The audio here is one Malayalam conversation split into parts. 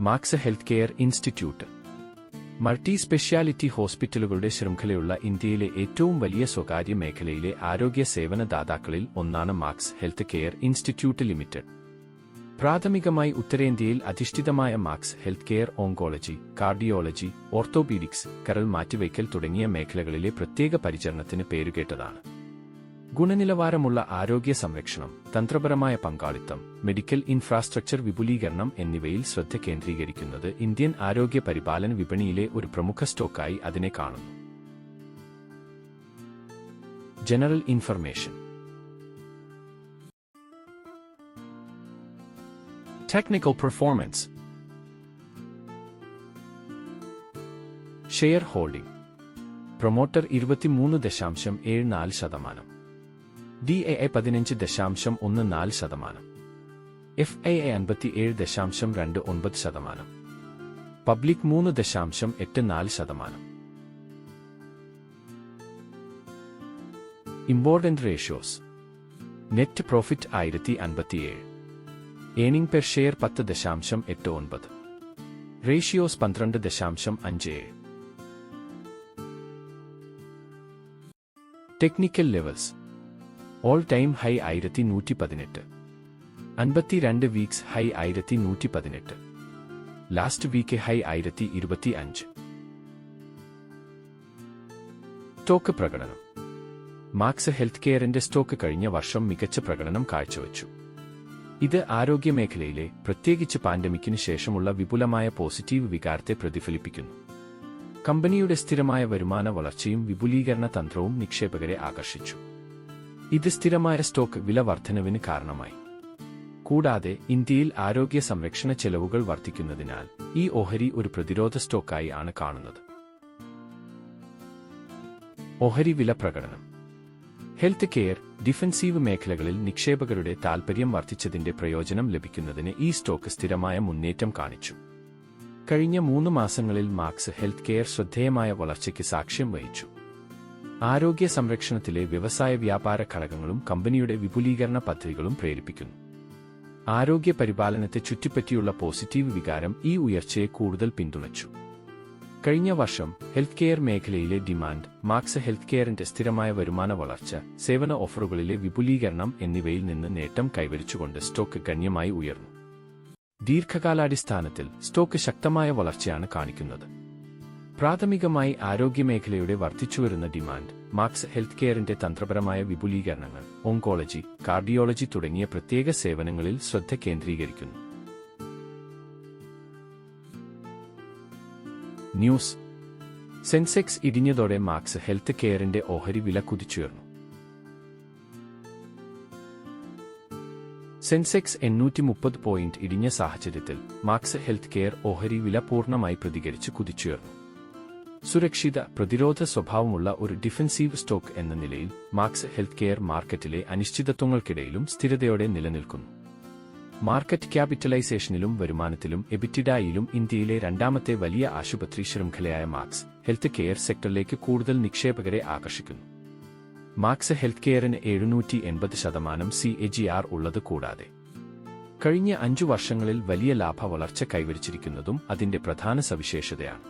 Max health care Institute multi speciality ഹോസ്പിറ്റലുകളുടെ ശൃംഖലയുള്ള ഇന്ത്യയിലെ ഏറ്റവും വലിയ സ്വകാര്യ മേഖലയിലെ ആരോഗ്യ സേവന ദാതാക്കളിൽ ഒന്നാണ് Max health care Institute Limited. പ്രാഥമികമായി ഉത്തരേന്ത്യയിൽ അധിഷ്ഠിതമായ Max health care oncology, cardiology, orthopaedics, കരൾ മാറ്റിവയ്ക്കൽ തുടങ്ങിയ മേഖലകളിലെ പ്രത്യേക പരിചരണത്തിന് പേരുകേട്ടതാണ്. ഗുണനിലവാരമുള്ള ആരോഗ്യ സംരക്ഷണം, തന്ത്രപരമായ പങ്കാളിത്തം, മെഡിക്കൽ ഇൻഫ്രാസ്ട്രക്ചർ വിപുലീകരണം എന്നിവയിൽ ശ്രദ്ധ കേന്ദ്രീകരിക്കുന്നത് ഇന്ത്യൻ ആരോഗ്യ പരിപാലന വിപണിയിലെ ഒരു പ്രമുഖ സ്റ്റോക്കായി അതിനെ കാണുന്നു. General information. Technical performance. Share holding. Promoter 23.74%, DAA 15.14%, FAA 57.29%, public 3.84%. Important ratios. Net profit 1057, earning per share 10.89, ratios 12.57. Technical levels. All time high 1118, 52 weeks high 1118, last week high 1025. Stock പ്രകടനം. മാക്സ് ഹെൽത്ത് കെയറിന്റെ സ്റ്റോക്ക് കഴിഞ്ഞ വർഷം മികച്ച പ്രകടനം കാഴ്ചവെച്ചു. ഇത് ആരോഗ്യമേഖലയിലെ, പ്രത്യേകിച്ച് പാൻഡമിക്കിനു ശേഷമുള്ള വിപുലമായ പോസിറ്റീവ് വികാരത്തെ പ്രതിഫലിപ്പിക്കുന്നു. കമ്പനിയുടെ സ്ഥിരമായ വരുമാന വളർച്ചയും വിപുലീകരണ തന്ത്രവും നിക്ഷേപകരെ ആകർഷിച്ചു. ഇത് സ്ഥിരമായ സ്റ്റോക്ക് വില വർധനവിന് കാരണമായി. കൂടാതെ ഇന്ത്യയിൽ ആരോഗ്യ സംരക്ഷണ ചെലവുകൾ വർദ്ധിക്കുന്നതിനാൽ ഈ ഓഹരി ഒരു പ്രതിരോധ സ്റ്റോക്കായി ആണ് കാണുന്നത്. ഓഹരി വില പ്രകടനം. ഹെൽത്ത് കെയർ, ഡിഫൻസീവ് മേഖലകളിൽ നിക്ഷേപകരുടെ താൽപര്യം വർദ്ധിച്ചതിന്റെ പ്രയോജനം ലഭിക്കുന്നതിന് ഈ സ്റ്റോക്ക് സ്ഥിരമായ മുന്നേറ്റം കാണിച്ചു. കഴിഞ്ഞ 3 മാസങ്ങളിൽ മാക്സ് ഹെൽത്ത് കെയർ ശ്രദ്ധേയമായ വളർച്ചയ്ക്ക് സാക്ഷ്യം വഹിച്ചു. ആരോഗ്യ സംരക്ഷണത്തിലെ വ്യവസായ വ്യാപാര ഘടകങ്ങളും കമ്പനിയുടെ വിപുലീകരണ പദ്ധതികളും പ്രേരിപ്പിക്കുന്നു. ആരോഗ്യ പരിപാലനത്തെ ചുറ്റിപ്പറ്റിയുള്ള പോസിറ്റീവ് വികാരം ഈ ഉയർച്ചയെ കൂടുതൽ പിന്തുണച്ചു. കഴിഞ്ഞ വർഷം ഹെൽത്ത് കെയർ മേഖലയിലെ ഡിമാൻഡ്, മാക്സ് ഹെൽത്ത് കെയറിന്റെ സ്ഥിരമായ വരുമാന വളർച്ച, സേവന ഓഫറുകളിലെ വിപുലീകരണം എന്നിവയിൽ നിന്ന് നേട്ടം കൈവരിച്ചുകൊണ്ട് സ്റ്റോക്ക് ഗണ്യമായി ഉയർന്നു. ദീർഘകാലാടിസ്ഥാനത്തിൽ സ്റ്റോക്ക് ശക്തമായ വളർച്ചയാണ് കാണിക്കുന്നത്. പ്രാഥമികമായി ആരോഗ്യമേഖലയുടെ വർദ്ധിച്ചുവരുന്ന ഡിമാൻഡ്, മാക്സ് ഹെൽത്ത് കെയറിന്റെ തന്ത്രപരമായ വിപുലീകരണങ്ങൾ, ഓങ്കോളജി, കാർഡിയോളജി തുടങ്ങിയ പ്രത്യേക സേവനങ്ങളിൽ ശ്രദ്ധ കേന്ദ്രീകരിക്കുന്നു. ന്യൂസ്. സെൻസെക്സ് ഇടിഞ്ഞതോടെ മാക്സ് ഹെൽത്ത് കെയറിന്റെ ഓഹരി വില കുതിച്ചുയർന്നു. സെൻസെക്സ് 830 പോയിന്റ് ഇടിഞ്ഞ സാഹചര്യത്തിൽ മാക്സ് ഹെൽത്ത് കെയർ ഓഹരി വില പൂർണ്ണമായി പ്രതികരിച്ച് കുതിച്ചുയർന്നു. സുരക്ഷിത, പ്രതിരോധ സ്വഭാവമുള്ള ഒരു ഡിഫൻസീവ് സ്റ്റോക്ക് എന്ന നിലയിൽ മാക്സ് ഹെൽത്ത് കെയർ മാർക്കറ്റിലെ അനിശ്ചിതത്വങ്ങൾക്കിടയിലും സ്ഥിരതയോടെ നിലനിൽക്കുന്നു. മാർക്കറ്റ് ക്യാപിറ്റലൈസേഷനിലും വരുമാനത്തിലും എബിറ്റിഡായിലും ഇന്ത്യയിലെ രണ്ടാമത്തെ വലിയ ആശുപത്രി ശൃംഖലയായ മാക്സ് ഹെൽത്ത് കെയർ സെക്ടറിലേക്ക് കൂടുതൽ നിക്ഷേപകരെ ആകർഷിക്കുന്നു. മാക്സ് ഹെൽത്ത് കെയറിന് 780% CAGR ഉള്ളത് കൂടാതെ കഴിഞ്ഞ 5 വർഷങ്ങളിൽ വലിയ ലാഭ വളർച്ച കൈവരിച്ചിരിക്കുന്നതും അതിന്റെ പ്രധാന സവിശേഷതയാണ്.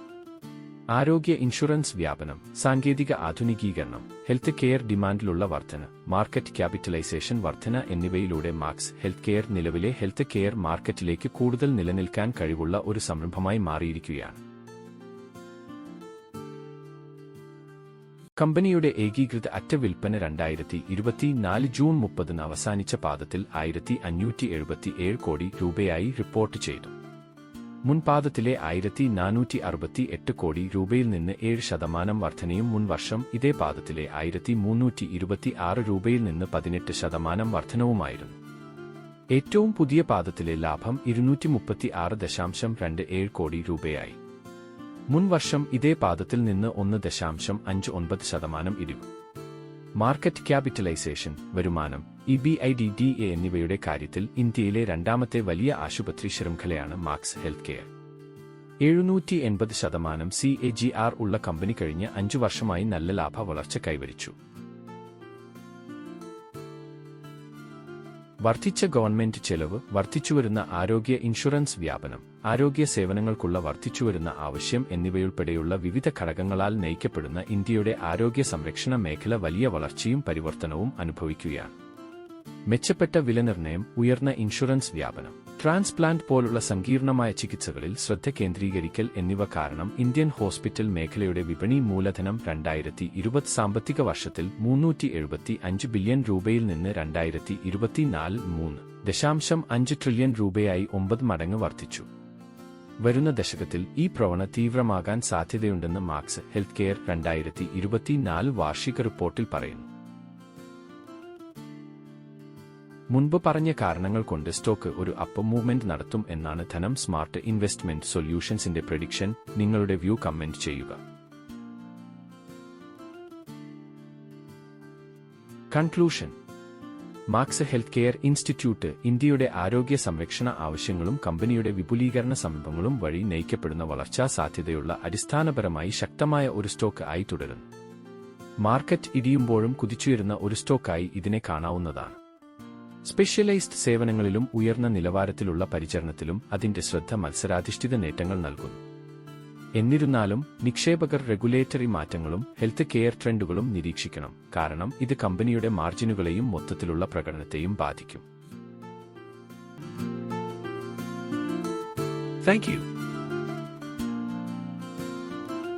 ആരോഗ്യ ഇൻഷുറൻസ് വ്യാപനം, സാങ്കേതിക ആധുനികീകരണം, ഹെൽത്ത് കെയർ ഡിമാൻഡിലുള്ള വർധന, മാർക്കറ്റ് ക്യാപിറ്റലൈസേഷൻ വർധന എന്നിവയിലൂടെ മാക്സ് ഹെൽത്ത് കെയർ നിലവിലെ ഹെൽത്ത് കെയർ മാർക്കറ്റിലേക്ക് കൂടുതൽ നിലനിൽക്കാൻ കഴിവുള്ള ഒരു സംരംഭമായി മാറിയിരിക്കുകയാണ്. കമ്പനിയുടെ ഏകീകൃത അറ്റ വിൽപ്പന 2024 ജൂൺ 30 അവസാനിച്ച പാദത്തിൽ 1577 കോടി രൂപയായി റിപ്പോർട്ട് ചെയ്തു. മുൻപാദത്തിലെ 1468 കോടി രൂപയിൽ നിന്ന് 7% വർധനയും മുൻ വർഷം ഇതേ പാദത്തിലെ 1326 രൂപയിൽ നിന്ന് 18% വർധനവുമായിരുന്നു. ഏറ്റവും പുതിയ പാദത്തിലെ ലാഭം 236.27 കോടി രൂപയായി. മുൻ വർഷം ഇതേ പാദത്തിൽ നിന്ന് 1.59% ഇടിവ്. മാർക്കറ്റ് ക്യാപിറ്റലൈസേഷൻ, വരുമാനം, EBITDA എന്നിവയുടെ കാര്യത്തിൽ ഇന്ത്യയിലെ രണ്ടാമത്തെ വലിയ ആശുപത്രി ശൃംഖലയാണ് മാക്സ് ഹെൽത്ത് കെയർ. 780% CAGR ഉള്ള കമ്പനി കഴിഞ്ഞ 5 വർഷമായി നല്ല ലാഭ വളർച്ച കൈവരിച്ചു. വർദ്ധിച്ച ഗവൺമെന്റ് ചെലവ്, വർദ്ധിച്ചുവരുന്ന ആരോഗ്യ ഇൻഷുറൻസ് വ്യാപനം, ആരോഗ്യ സേവനങ്ങൾക്കുള്ള വർദ്ധിച്ചുവരുന്ന ആവശ്യം എന്നിവയുൾപ്പെടെയുള്ള വിവിധ ഘടകങ്ങളാൽ നയിക്കപ്പെടുന്ന ഇന്ത്യയുടെ ആരോഗ്യ സംരക്ഷണ മേഖല വലിയ വളർച്ചയും പരിവർത്തനവും അനുഭവിക്കുകയാണ്. മെച്ചപ്പെട്ട വിലനിർണ്ണയം, ഉയർന്ന ഇൻഷുറൻസ് വ്യാപനം, ട്രാൻസ്പ്ലാന്റ് പോലുള്ള സങ്കീർണമായ ചികിത്സകളിൽ ശ്രദ്ധ കേന്ദ്രീകരിക്കൽ എന്നിവ കാരണം ഇന്ത്യൻ ഹോസ്പിറ്റൽ മേഖലയുടെ വിപണി മൂലധനം 2020 സാമ്പത്തിക വർഷത്തിൽ 375 ബില്യൺ രൂപയിൽ നിന്ന് 2024 3.5 ട്രില്യൺ രൂപയായി 9 മടങ്ങ് വർദ്ധിച്ചു. വരുന്ന ദശകത്തിൽ ഈ പ്രവണത തീവ്രമാകാൻ സാധ്യതയുണ്ടെന്ന് മാക്സ് ഹെൽത്ത് കെയർ 2024 വാർഷിക റിപ്പോർട്ടിൽ പറയുന്നു. മുൻപ് പറഞ്ഞ കാരണങ്ങൾ കൊണ്ട് സ്റ്റോക്ക് ഒരു അപ്പ് മൂവ്മെന്റ് നടത്തും എന്നാണ് ധനം സ്മാർട്ട് ഇൻവെസ്റ്റ്മെന്റ് സൊല്യൂഷൻസിന്റെ പ്രഡിക്ഷൻ. നിങ്ങളുടെ വ്യൂ കമന്റ് ചെയ്യുക. Conclusion. Max health care institute ഇന്ത്യയുടെ ആരോഗ്യ സംരക്ഷണ ആവശ്യങ്ങളും കമ്പനിയുടെ വിപുലീകരണ സംരംഭങ്ങളും വഴി നയിക്കപ്പെടുന്ന വളർച്ചാ സാധ്യതയുള്ള അടിസ്ഥാനപരമായി ശക്തമായ ഒരു സ്റ്റോക്ക് ആയി തുടരുന്നു. മാർക്കറ്റ് ഇടിയുമ്പോഴും കുതിച്ചുയരുന്ന ഒരു സ്റ്റോക്കായി ഇതിനെ കാണാവുന്നതാണ്. സ്പെഷ്യലൈസ്ഡ് സേവനങ്ങളിലും ഉയർന്ന നിലവാരത്തിലുള്ള പരിചരണത്തിലും അതിന്റെ ശ്രദ്ധ മത്സരാധിഷ്ഠിത നേട്ടങ്ങൾ നൽകുന്നു. എന്നിരുന്നാലും നിക്ഷേപകർ റെഗുലേറ്ററി മാറ്റങ്ങളും ഹെൽത്ത് കെയർ ട്രെൻഡുകളും നിരീക്ഷിക്കണം, കാരണം ഇത് കമ്പനിയുടെ മാർജിനുകളെയും മൊത്തത്തിലുള്ള പ്രകടനത്തെയും ബാധിക്കും. Thank you.